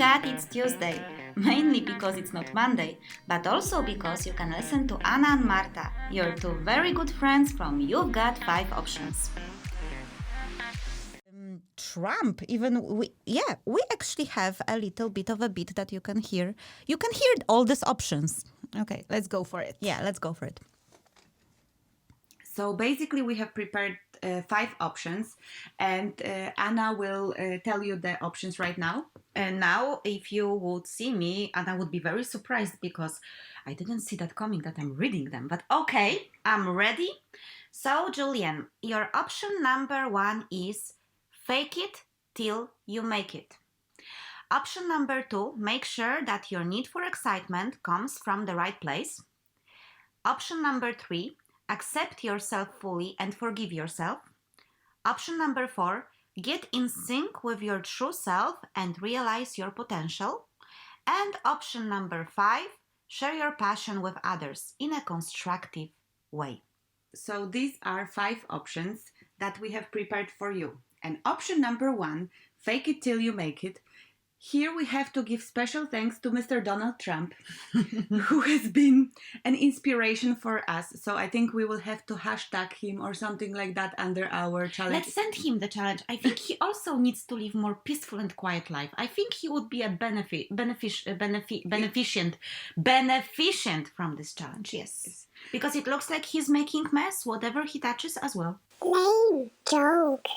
God it's Tuesday, mainly because it's not Monday, but also because you can listen to Anna and Marta, your two very good friends from You've Got 5 Options. Trump, we actually have a little bit of a bit that you can hear. You can hear all these options. Okay, let's go for it. Yeah, let's go for it. So basically we have prepared 5 options, and Anna will tell you the options right now. And now, if you would see me, Anna would be very surprised because I didn't see that coming, that I'm reading them. But okay, I'm ready. So, Julian, your option number 1 is fake it till you make it. Option number 2, make sure that your need for excitement comes from the right place. Option number 3, accept yourself fully and forgive yourself. Option number 4, get in sync with your true self and realize your potential. And option number 5, share your passion with others in a constructive way. So these are 5 options that we have prepared for you. And option number 1, fake it till you make it. Here we have to give special thanks to Mr. Donald Trump, who has been an inspiration for us. So I think we will have to hashtag him or something like that under our challenge. Let's send him the challenge. I think he also needs to live more peaceful and quiet life. I think he would be a beneficent from this challenge, yes. Because it looks like he's making mess, whatever he touches as well. Lame joke.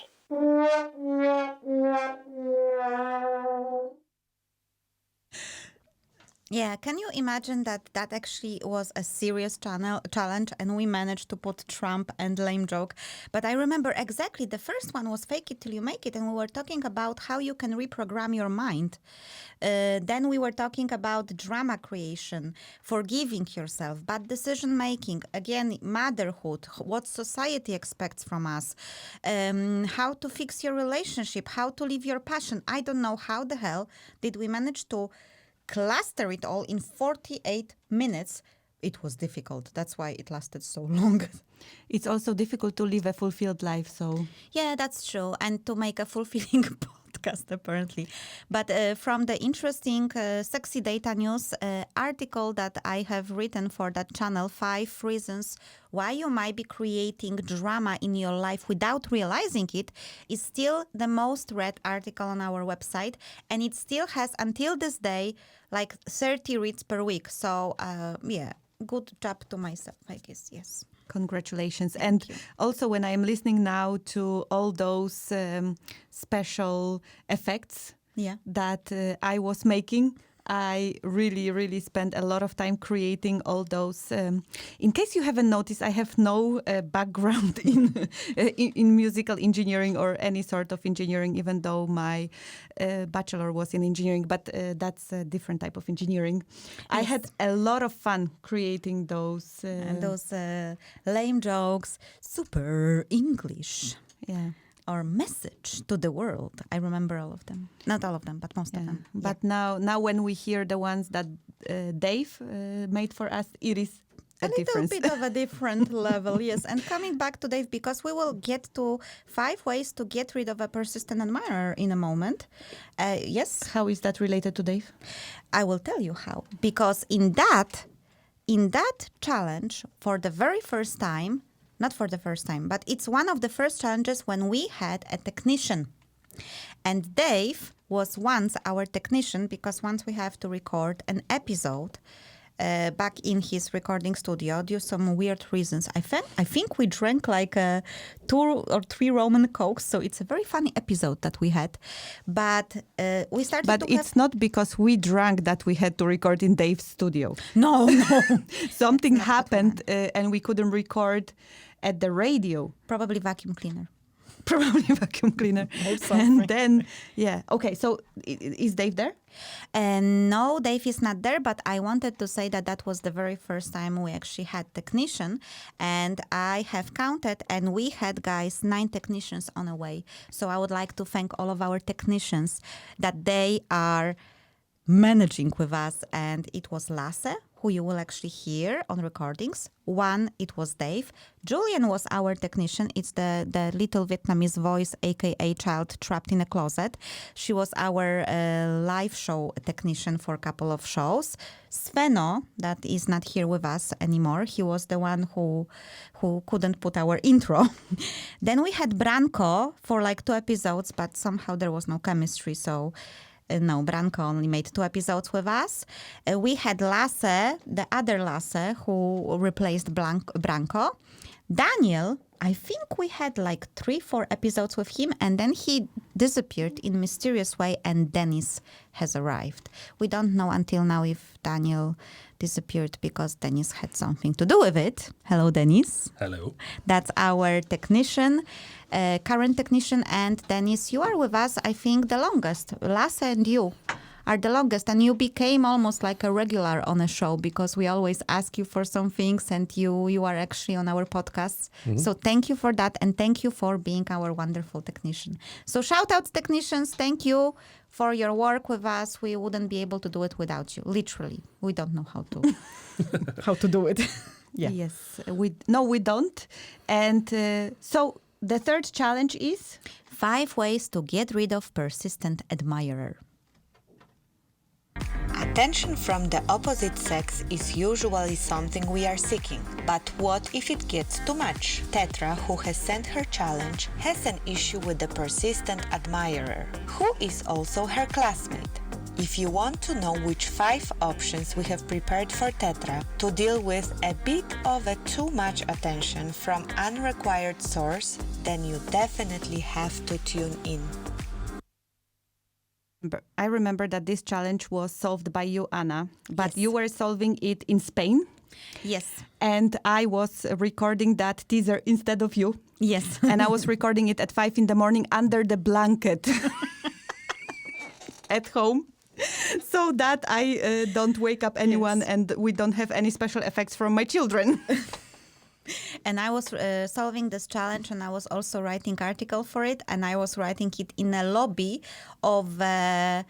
Yeah, can you imagine that actually was a serious challenge and we managed to put Trump and lame joke? But I remember exactly the first one was fake it till you make it, and we were talking about how you can reprogram your mind. Then we were talking about drama creation, forgiving yourself, bad decision making, again, motherhood, what society expects from us, how to fix your relationship, how to live your passion. I don't know how the hell did we manage to cluster it all in 48 minutes. It was difficult. That's why it lasted so long. It's also difficult to live a fulfilled life, so... Yeah, that's true. And to make a fulfilling podcast, apparently. But from the interesting Sexy Data News article that I have written for that channel, 5 reasons why you might be creating drama in your life without realizing it, is still the most read article on our website. And it still has, until this day, like 30 reads per week. So, yeah, good job to myself, I guess, yes. Congratulations. And also when I'm listening now to all those special effects that I was making, I really spent a lot of time creating all those. In case you haven't noticed, I have no background in musical engineering or any sort of engineering, even though my bachelor was in engineering, but that's a different type of engineering. Yes. I had a lot of fun creating those. And those lame jokes, super English. Yeah. Our message to the world. I remember all of them. Not all of them, but most of them. But now when we hear the ones that Dave made for us, it is a little bit of a different level, yes. And coming back to Dave, because we will get to 5 ways to get rid of a persistent admirer in a moment. Yes. How is that related to Dave? I will tell you how. Because in that challenge, for the very first time, not for the first time, but it's one of the first challenges when we had a technician. And Dave was once our technician, because once we have to record an episode back in his recording studio due to some weird reasons. I think we drank like 2 or 3 Roman Cokes, so it's a very funny episode that we had. But we started But it's not because we drank that we had to record in Dave's studio. No. Something happened and we couldn't record at the radio. Probably vacuum cleaner. And then, yeah. Okay, so is Dave there? No, Dave is not there, but I wanted to say that was the very first time we actually had technician. And I have counted, and we had, guys, 9 technicians on the way. So I would like to thank all of our technicians that they are managing with us, and it was Lasse, who you will actually hear on recordings. One, it was Dave. Julian was our technician. It's the little Vietnamese voice, aka child trapped in a closet. She was our live show technician for a couple of shows. Sveno, that is not here with us anymore. He was the one who couldn't put our intro. Then we had Branko for like 2 episodes, but somehow there was no chemistry, so no, Branko only made 2 episodes with us. We had Lasse, the other Lasse, who replaced Branko. Daniel, I think we had like 3-4 episodes with him, and then he disappeared in a mysterious way, and Dennis has arrived. We don't know until now if Daniel disappeared because Dennis had something to do with it. Hello, Dennis. Hello. That's our technician, current technician. And Dennis, you are with us, I think, the longest. Lasse and you are the longest. And you became almost like a regular on a show because we always ask you for some things, and you are actually on our podcasts. Mm-hmm. So thank you for that. And thank you for being our wonderful technician. So shout out technicians. Thank you for your work with us. We wouldn't be able to do it without you. Literally. We don't know how to do it. Yeah. Yes, we don't. And so the third challenge is 5 ways to get rid of persistent admirer. Attention from the opposite sex is usually something we are seeking. But what if it gets too much? Tetra, who has sent her challenge, has an issue with the persistent admirer, who is also her classmate. If you want to know which 5 options we have prepared for Tetra to deal with a bit of a too much attention from unrequired source, then you definitely have to tune in. I remember that this challenge was solved by you, Anna, but Yes. you were solving it in Spain. Yes. And I was recording that teaser instead of you. Yes. And I was recording it at 5 a.m. under the blanket at home, so that I don't wake up anyone. Yes. And we don't have any special effects from my children. And I was solving this challenge, and I was also writing article for it, and I was writing it in a lobby of a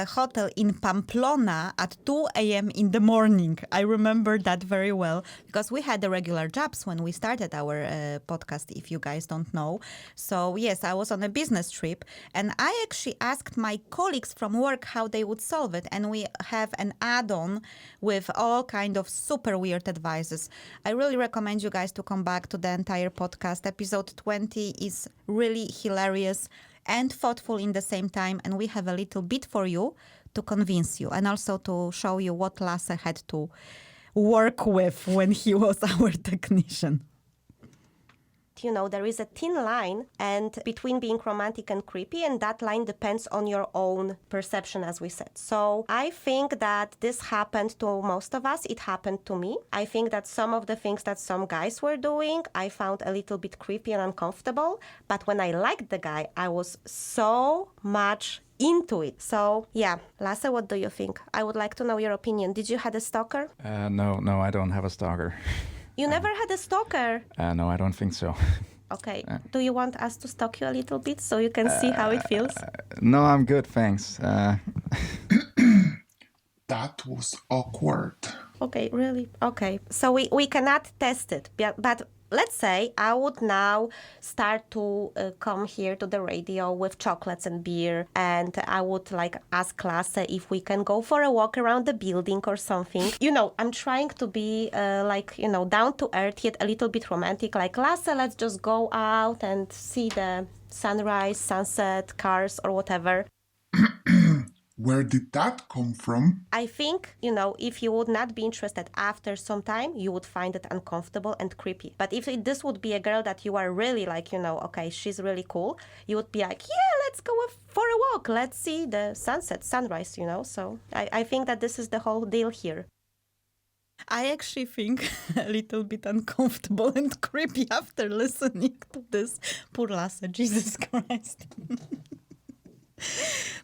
hotel in Pamplona at 2 a.m. in the morning. I remember that very well because we had the regular jobs when we started our podcast, if you guys don't know. So yes, I was on a business trip, and I actually asked my colleagues from work how they would solve it. And we have an add-on with all kind of super weird advices. I really recommend you guys to come back to the entire podcast. Episode 20 is really hilarious and thoughtful in the same time, and we have a little bit for you to convince you and also to show you what Lasse had to work with when he was our technician. You know, there is a thin line and between being romantic and creepy, and that line depends on your own perception, as we said. So I think that this happened to most of us. It happened to me. I think that some of the things that some guys were doing, I found a little bit creepy and uncomfortable. But when I liked the guy, I was so much into it. So yeah, Lasse, what do you think? I would like to know your opinion. Did you have a stalker? No, I don't have a stalker. You never had a stalker? No, I don't think so. Okay. Do you want us to stalk you a little bit so you can see how it feels? No, I'm good, thanks. That was awkward. Okay, really? Okay. So we cannot test it, but let's say I would now start to come here to the radio with chocolates and beer, and I would like ask Lasse if we can go for a walk around the building or something. You know, I'm trying to be down to earth yet a little bit romantic. Like, Lasse, let's just go out and see the sunrise, sunset, cars or whatever. Where did that come from? I think, if you would not be interested after some time, you would find it uncomfortable and creepy. But if this would be a girl that you are really like, okay, she's really cool, you would be like, yeah, let's go for a walk. Let's see the sunset, sunrise, So I think that this is the whole deal here. I actually think a little bit uncomfortable and creepy after listening to this. Poor Lasse, Jesus Christ.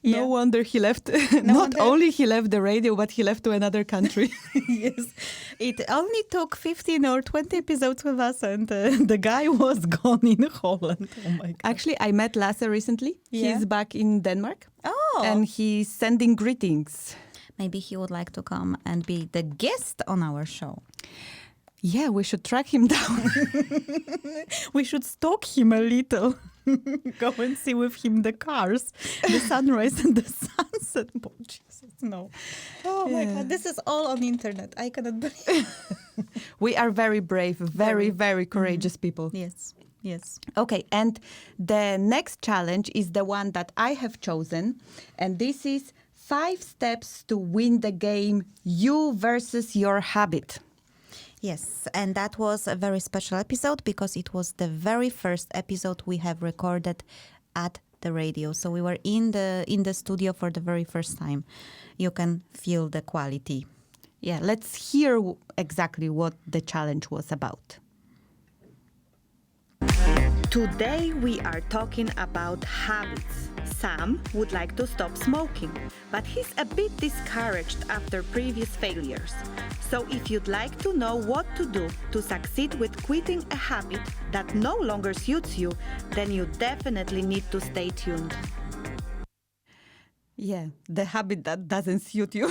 No wonder he left. Not only he left the radio, but he left to another country. Yes. It only took 15 or 20 episodes with us, and the guy was gone in Holland. Oh my God. Actually, I met Lasse recently. Yeah. He's back in Denmark. Oh. And he's sending greetings. Maybe he would like to come and be the guest on our show. Yeah, we should track him down. We should stalk him a little. Go and see with him the cars, the sunrise and the sunset. Oh, Jesus, no. Oh my God, this is all on the internet. I cannot believe. We are very brave, very courageous people. Yes, yes. Okay, and the next challenge is the one that I have chosen. And this is 5 steps to win the game, you versus your habit. Yes, and that was a very special episode because it was the very first episode we have recorded at the radio. So we were in the studio for the very first time. You can feel the quality. Yeah, let's hear exactly what the challenge was about. Today we are talking about habits. Sam would like to stop smoking, but he's a bit discouraged after previous failures. So if you'd like to know what to do to succeed with quitting a habit that no longer suits you, then you definitely need to stay tuned. Yeah, the habit that doesn't suit you.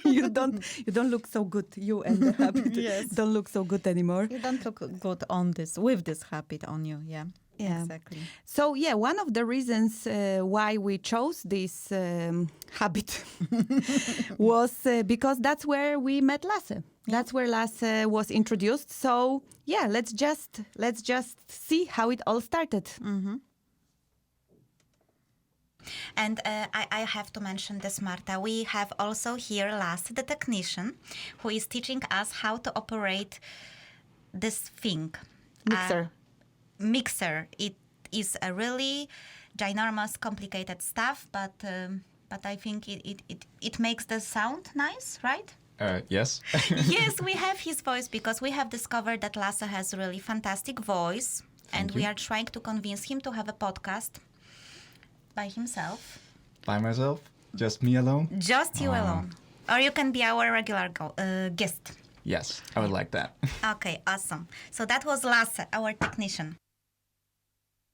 you don't look so good. You and the habit don't look so good anymore. You don't look good on this with this habit on you. Yeah. Yeah. Exactly. So, yeah, one of the reasons why we chose this habit was because that's where we met Lasse. That's where Lasse was introduced. So, yeah, let's just see how it all started. Mm-hmm. And I have to mention this, Marta. We have also here Lasse, the technician, who is teaching us how to operate this thing. Mixer. It is a really ginormous, complicated stuff, but I think it makes the sound nice, right? Yes. Yes, we have his voice because we have discovered that Lasse has a really fantastic voice, and we are trying to convince him to have a podcast by himself. By myself? Just me alone? Just you alone. Or you can be our regular guest. Yes, I would like that. Okay, awesome. So that was Lasse, our technician.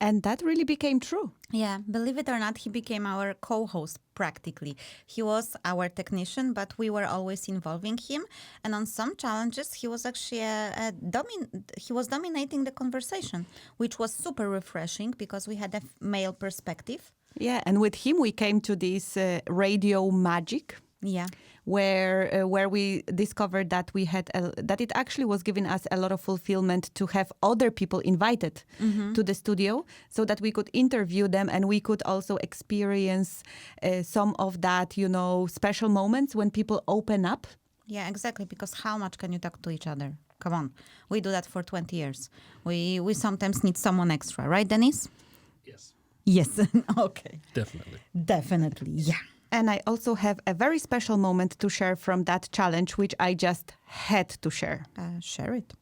And that really became true. Yeah, believe it or not, he became our co-host practically. He was our technician, but we were always involving him. And on some challenges, he was actually he was dominating the conversation, which was super refreshing because we had a male perspective. Yeah, and with him we came to this radio magic. Yeah. Where we discovered that that it actually was giving us a lot of fulfillment to have other people invited to the studio so that we could interview them and we could also experience some of that, special moments when people open up. Yeah, exactly. Because how much can you talk to each other? Come on. We do that for 20 years. We sometimes need someone extra, right, Dennis? Yes. Yes. Okay. Definitely. Yeah. And I also have a very special moment to share from that challenge, which I just had to share. Share it.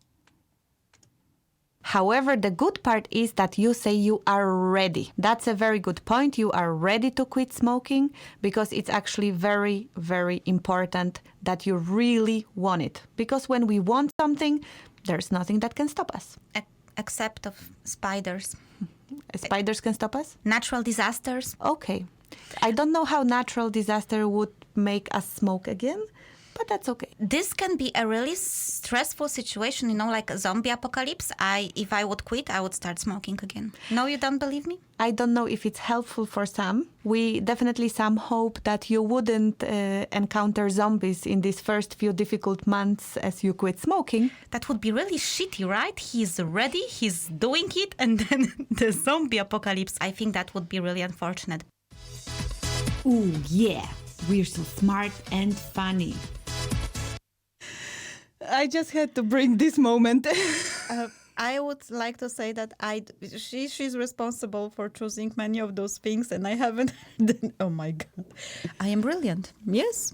However, the good part is that you say you are ready. That's a very good point. You are ready to quit smoking because it's actually very, very important that you really want it. Because when we want something, there's nothing that can stop us. Except of spiders. Spiders can stop us? Natural disasters. Okay. I don't know how natural disaster would make us smoke again, but that's okay. This can be a really stressful situation, like a zombie apocalypse. If I would quit, I would start smoking again. No, you don't believe me? I don't know if it's helpful for some. We definitely some hope that you wouldn't encounter zombies in these first few difficult months as you quit smoking. That would be really shitty, right? He's ready, he's doing it, and then the zombie apocalypse. I think that would be really unfortunate. Ooh, yeah, we're so smart and funny. I just had to bring this moment. I would like to say that she's responsible for choosing many of those things, and I haven't. Oh my God, I am brilliant. Yes,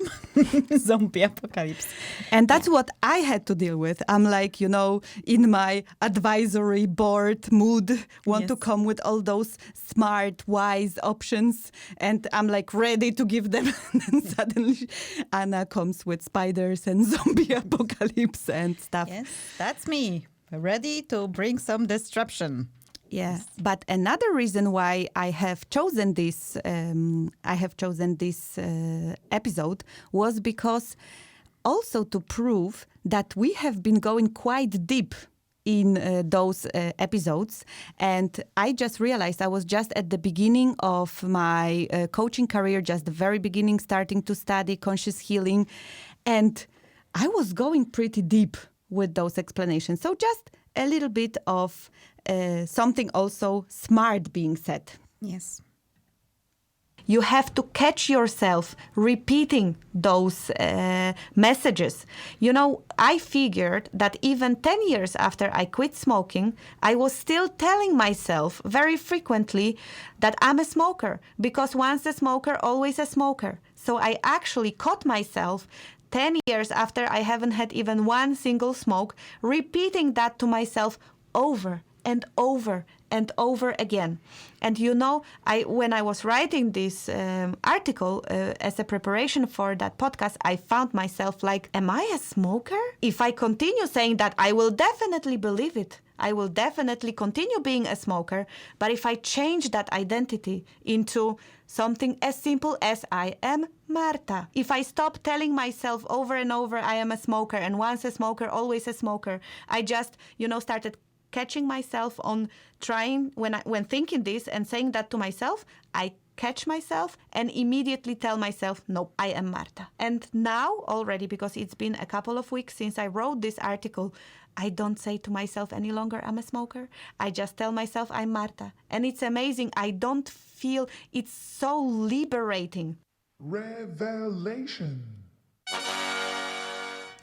zombie apocalypse, and that's what I had to deal with. I'm like, in my advisory board mood, want to come with all those smart, wise options, and I'm like ready to give them. And then suddenly, Anna comes with spiders and zombie apocalypse and stuff. Yes, that's me. Ready to bring some disruption. Yeah, but another reason why I have chosen this, episode was because also to prove that we have been going quite deep in those episodes. And I just realized I was just at the beginning of my coaching career, just the very beginning, starting to study conscious healing. And I was going pretty deep with those explanations. So just a little bit of something also smart being said. Yes. You have to catch yourself repeating those messages. I figured that even 10 years after I quit smoking, I was still telling myself very frequently that I'm a smoker, because once a smoker, always a smoker. So I actually caught myself 10 years after I haven't had even one single smoke, repeating that to myself over and over and over again. And when I was writing this article as a preparation for that podcast, I found myself like, am I a smoker? If I continue saying that, I will definitely believe it. I will definitely continue being a smoker. But if I change that identity into something as simple as I am Marta, if I stop telling myself over and over I am a smoker, and once a smoker, always a smoker, I just, started catching myself on trying, when thinking this and saying that to myself, I catch myself and immediately tell myself, no, I am Marta. And now already, because it's been a couple of weeks since I wrote this article, I don't say to myself any longer I'm a smoker. I just tell myself I'm Marta. And it's amazing. I don't feel, it's so liberating. Revelation.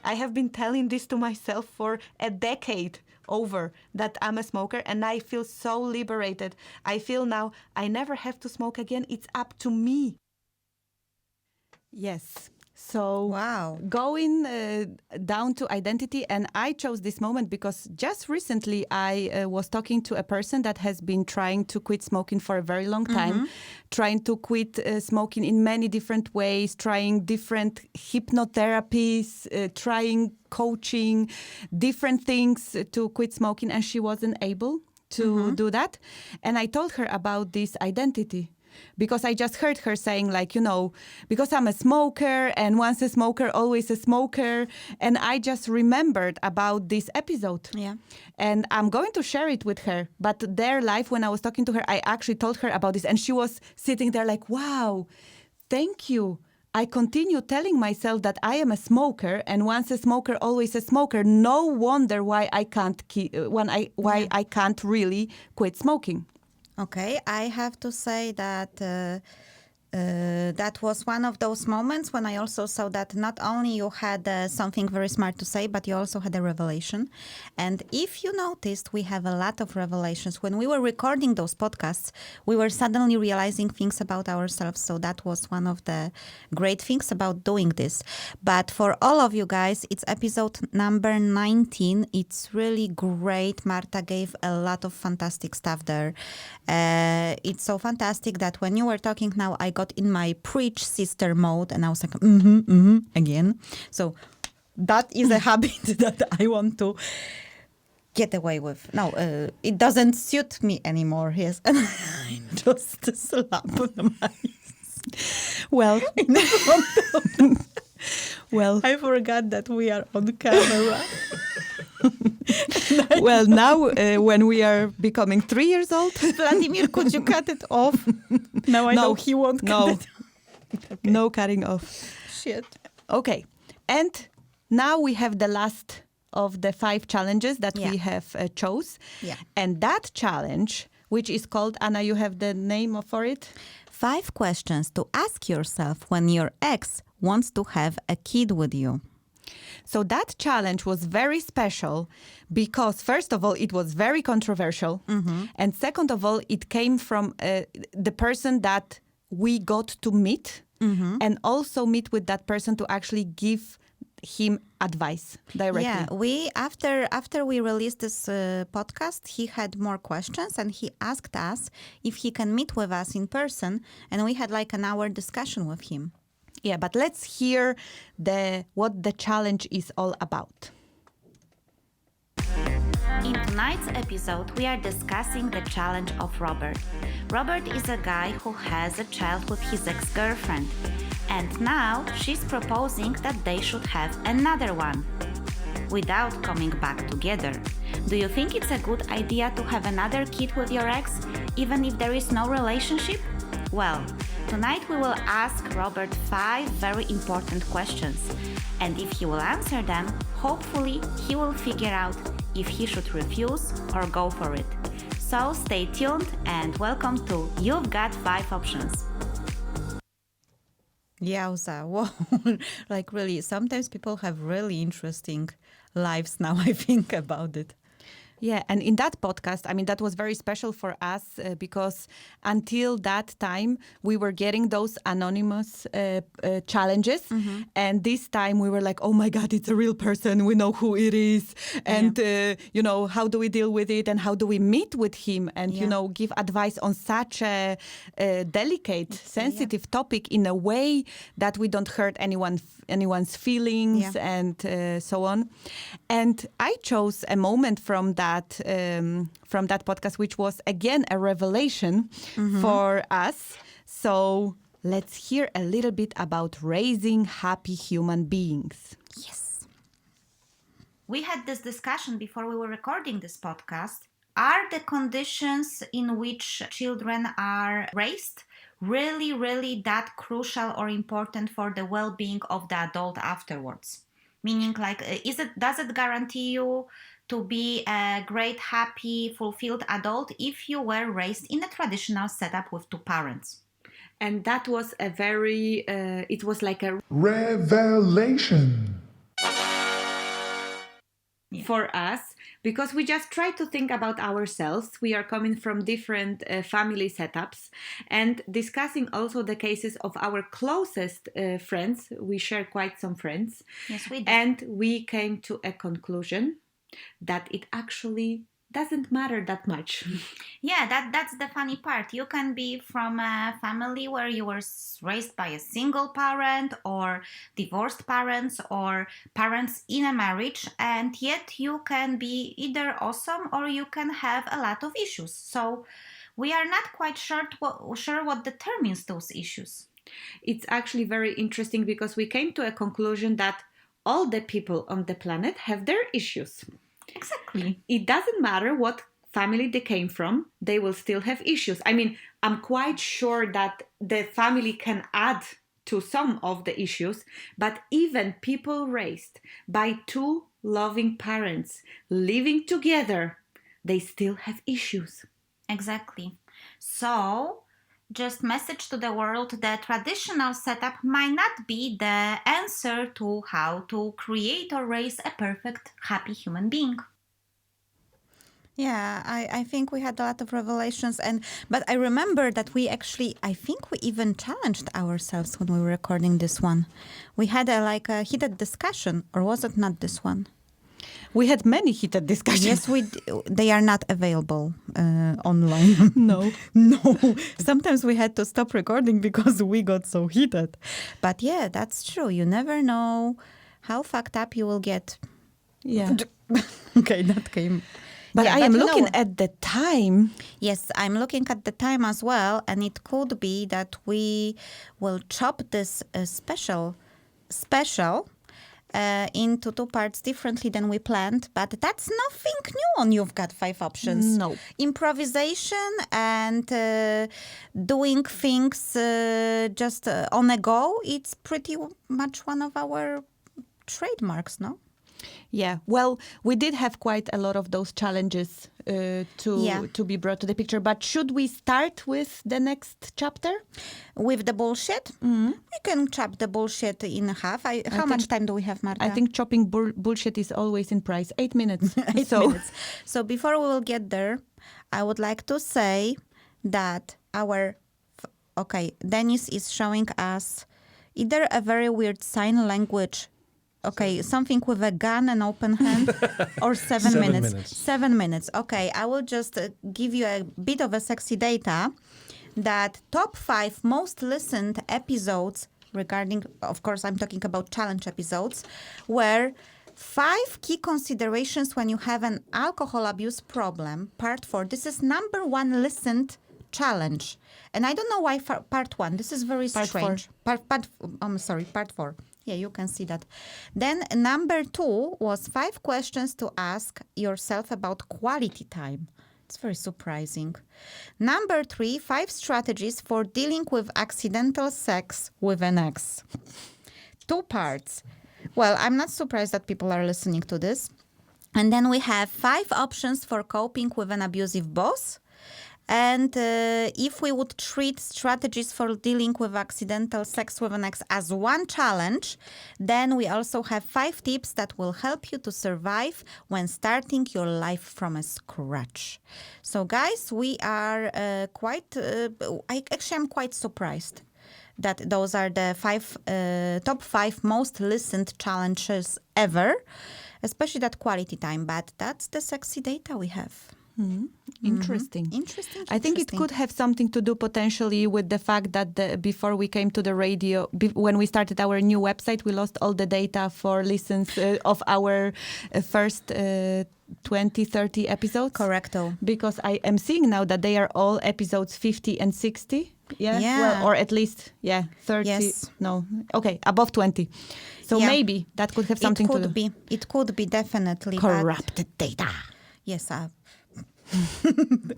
I have been telling this to myself for a decade over, that I'm a smoker, and I feel so liberated. I feel now I never have to smoke again. It's up to me. Yes. So wow, going down to identity, and I chose this moment because just recently I was talking to a person that has been trying to quit smoking for a very long time, trying to quit smoking in many different ways, trying different hypnotherapies, trying coaching, different things to quit smoking, and she wasn't able to do that. And I told her about this identity. Because I just heard her saying, like, because I'm a smoker, and once a smoker, always a smoker. And I just remembered about this episode. Yeah. And I'm going to share it with her. But their life, when I was talking to her, I actually told her about this. And she was sitting there like, wow, thank you. I continue telling myself that I am a smoker, and once a smoker, always a smoker. No wonder why I can't I can't really quit smoking. Okay, I have to say that that was one of those moments when I also saw that not only you had something very smart to say, but you also had a revelation. And if you noticed, we have a lot of revelations. When we were recording those podcasts, we were suddenly realizing things about ourselves. So that was one of the great things about doing this. But for all of you guys, it's episode number 19. It's really great. Marta gave a lot of fantastic stuff there. It's so fantastic that when you were talking now, I got in my preach sister mode, and I was like, again. So that is a habit that I want to get away with. No, it doesn't suit me anymore. Yes, and I just slap my well, well, I forgot that we are on camera. Well, now when we are becoming 3 years old, Vladimir, could you cut it off? No, I know he won't cut it. Okay. No cutting off. Shit. Okay, and now we have the last of the 5 challenges that we have chose. Yeah. And that challenge, which is called, Anna, you have the name for it? 5 questions to ask yourself when your ex wants to have a kid with you. So that challenge was very special because, first of all, it was very controversial. And second of all, it came from the person that we got to meet and also meet with that person to actually give him advice directly. Yeah, we after we released this podcast, he had more questions and he asked us if he can meet with us in person, and we had like an hour discussion with him. Yeah, but let's hear what the challenge is all about. In tonight's episode, we are discussing the challenge of Robert. Robert is a guy who has a child with his ex-girlfriend, and now she's proposing that they should have another one without coming back together. Do you think it's a good idea to have another kid with your ex, even if there is no relationship? Well, tonight we will ask Robert 5 very important questions, and if he will answer them, hopefully he will figure out if he should refuse or go for it. So stay tuned and welcome to You've Got 5 Options. Yowza, whoa. Like really, sometimes people have really interesting lives now, I think about it. Yeah, and in that podcast, I mean, that was very special for us because until that time, we were getting those anonymous challenges. And this time we were like, oh my God, it's a real person. We know who it is. And, how do we deal with it? And how do we meet with him? And, give advice on such a delicate, sensitive topic in a way that we don't hurt anyone's feelings and so on. And I chose a moment from that podcast, which was again a revelation for us. So let's hear a little bit about raising happy human beings. Yes. We had this discussion before we were recording this podcast. Are the conditions in which children are raised really, really that crucial or important for the well-being of the adult afterwards? Meaning, like, does it guarantee you to be a great, happy, fulfilled adult if you were raised in a traditional setup with 2 parents? And that was it was like a Revelation. for us, because we just try to think about ourselves. We are coming from different family setups and discussing also the cases of our closest friends. We share quite some friends. Yes, we do. And we came to a conclusion that it actually doesn't matter that much. Yeah, that's the funny part. You can be from a family where you were raised by a single parent or divorced parents or parents in a marriage, and yet you can be either awesome or you can have a lot of issues. So we are not quite sure what determines those issues. It's actually very interesting because we came to a conclusion that all the people on the planet have their issues. Exactly. It doesn't matter what family they came from, they will still have issues. I mean, I'm quite sure that the family can add to some of the issues, but even people raised by 2 loving parents living together, they still have issues. Exactly. So, just message to the world, the traditional setup might not be the answer to how to create or raise a perfect, happy human being. Yeah, I think we had a lot of revelations, but I remember that I think we even challenged ourselves when we were recording this one. We had a heated discussion, or was it not this one? We had many heated discussions. Yes, they are not available online. No. Sometimes we had to stop recording because we got so heated. But yeah, that's true. You never know how fucked up you will get. Yeah. Okay, that came. But I am looking at the time. Yes, I'm looking at the time as well. And it could be that we will chop this special into 2 parts differently than we planned. But that's nothing new on You've Got 5 Options. No. Improvisation and doing things just on a go, it's pretty much one of our trademarks, no? Yeah, well, we did have quite a lot of those challenges to be brought to the picture. But should we start with the next chapter? With the bullshit? We can chop the bullshit in half. How much time do we have, Marta? I think chopping bullshit is always in price. 8 minutes. 8 minutes. So before we will get there, I would like to say that Dennis is showing us either a very weird sign language, something with a gun and open hand, or 7 minutes. 7 minutes. Okay, I will just give you a bit of a sexy data that top 5 most listened episodes regarding, of course, I'm talking about challenge episodes, were 5 key considerations when you have an alcohol abuse problem, part 4. This is number 1 listened challenge. And I don't know why part 1. This is very strange. Part 4. Yeah, you can see that. Then number 2 was 5 questions to ask yourself about quality time. It's very surprising. Number 3, 5 strategies for dealing with accidental sex with an ex. 2 parts. Well, I'm not surprised that people are listening to this. And then we have 5 options for coping with an abusive boss. And if we would treat strategies for dealing with accidental sex with an ex as one challenge, then we also have 5 tips that will help you to survive when starting your life from a scratch. So guys, we are I'm quite surprised that those are the top 5 most listened challenges ever, especially that quality time. But that's the sexy data we have. Interesting. Interesting. I think it could have something to do potentially with the fact that before we came to the radio, when we started our new website, we lost all the data for listens of our first 20, 30 episodes. Correcto. Because I am seeing now that they are all episodes 50 and 60. Yeah. Well, or at least, 30. Yes. No. Okay, above 20. So maybe that could have something to do. It could be definitely. Corrupted data. Yes,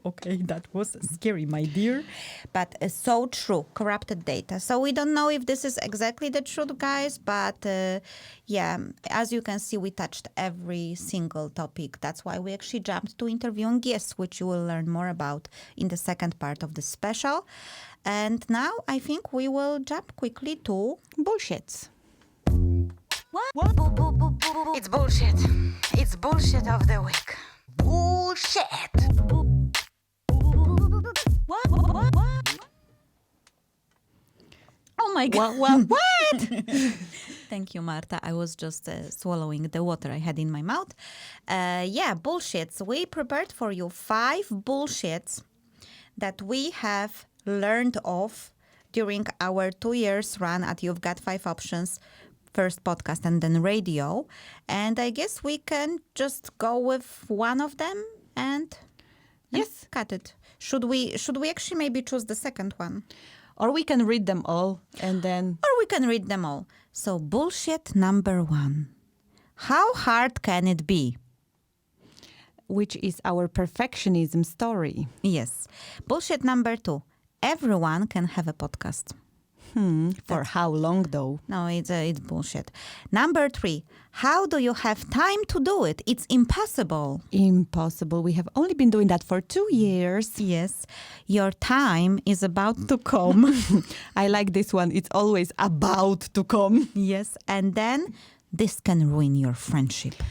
okay, that was scary, my dear. But so true, corrupted data. So we don't know if this is exactly the truth, guys. But as you can see, we touched every single topic. That's why we actually jumped to interviewing guests, which you will learn more about in the second part of the special. And now I think we will jump quickly to bullshits. What? It's bullshit. It's bullshit of the week. Bullshit. What? Oh my God. What? Thank you, Marta. I was just swallowing the water I had in my mouth. Bullshits. We prepared for you 5 bullshits that we have learned of during our 2 years run at You've Got 5 Options. First podcast and then radio. And I guess we can just go with one of them and cut it. Should we actually maybe choose the second one? Or we can read them all and then... Or we can read them all. So bullshit number 1. How hard can it be? Which is our perfectionism story. Yes. Bullshit number 2. Everyone can have a podcast. For how long, though? No, it's bullshit. Number 3, how do you have time to do it? It's impossible. Impossible. We have only been doing that for 2 years. Yes. Your time is about to come. I like this one. It's always about to come. Yes. And then this can ruin your friendship.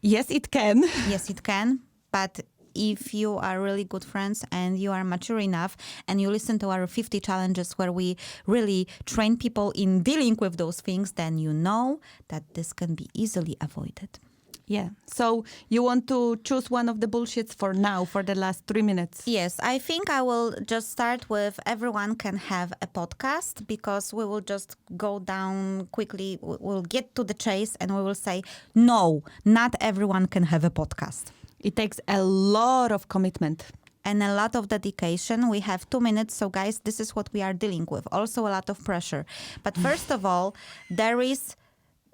Yes, it can. Yes, it can. But if you are really good friends and you are mature enough and you listen to our 50 challenges where we really train people in dealing with those things, then you know that this can be easily avoided. Yeah. So you want to choose one of the bullshits for now, for the last 3 minutes? Yes. I think I will just start with everyone can have a podcast, because we will just go down quickly. We'll get to the chase and we will say, no, not everyone can have a podcast. It takes a lot of commitment. And a lot of dedication. We have 2 minutes. So guys, this is what we are dealing with. Also a lot of pressure. But first of all, there is...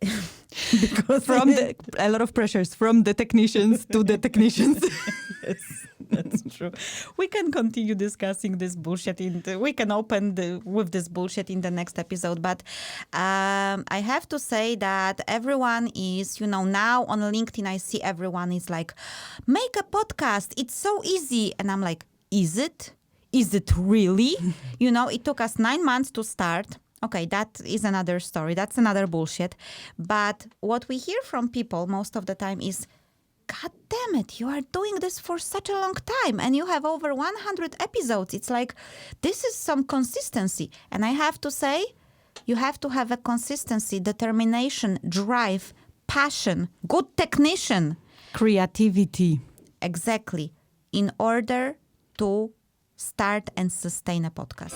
because a lot of pressures from the technicians to the technicians. Yes. That's true. We can continue discussing this bullshit. We can open with this bullshit in the next episode. But I have to say that everyone is, now on LinkedIn, I see everyone is like, make a podcast. It's so easy. And I'm like, is it? Is it really? It took us 9 months to start. Okay, that is another story. That's another bullshit. But what we hear from people most of the time is, God damn it, you are doing this for such a long time and you have over 100 episodes. It's like, this is some consistency. And I have to say, you have to have a consistency, determination, drive, passion, good technician. Creativity. Exactly. In order to start and sustain a podcast.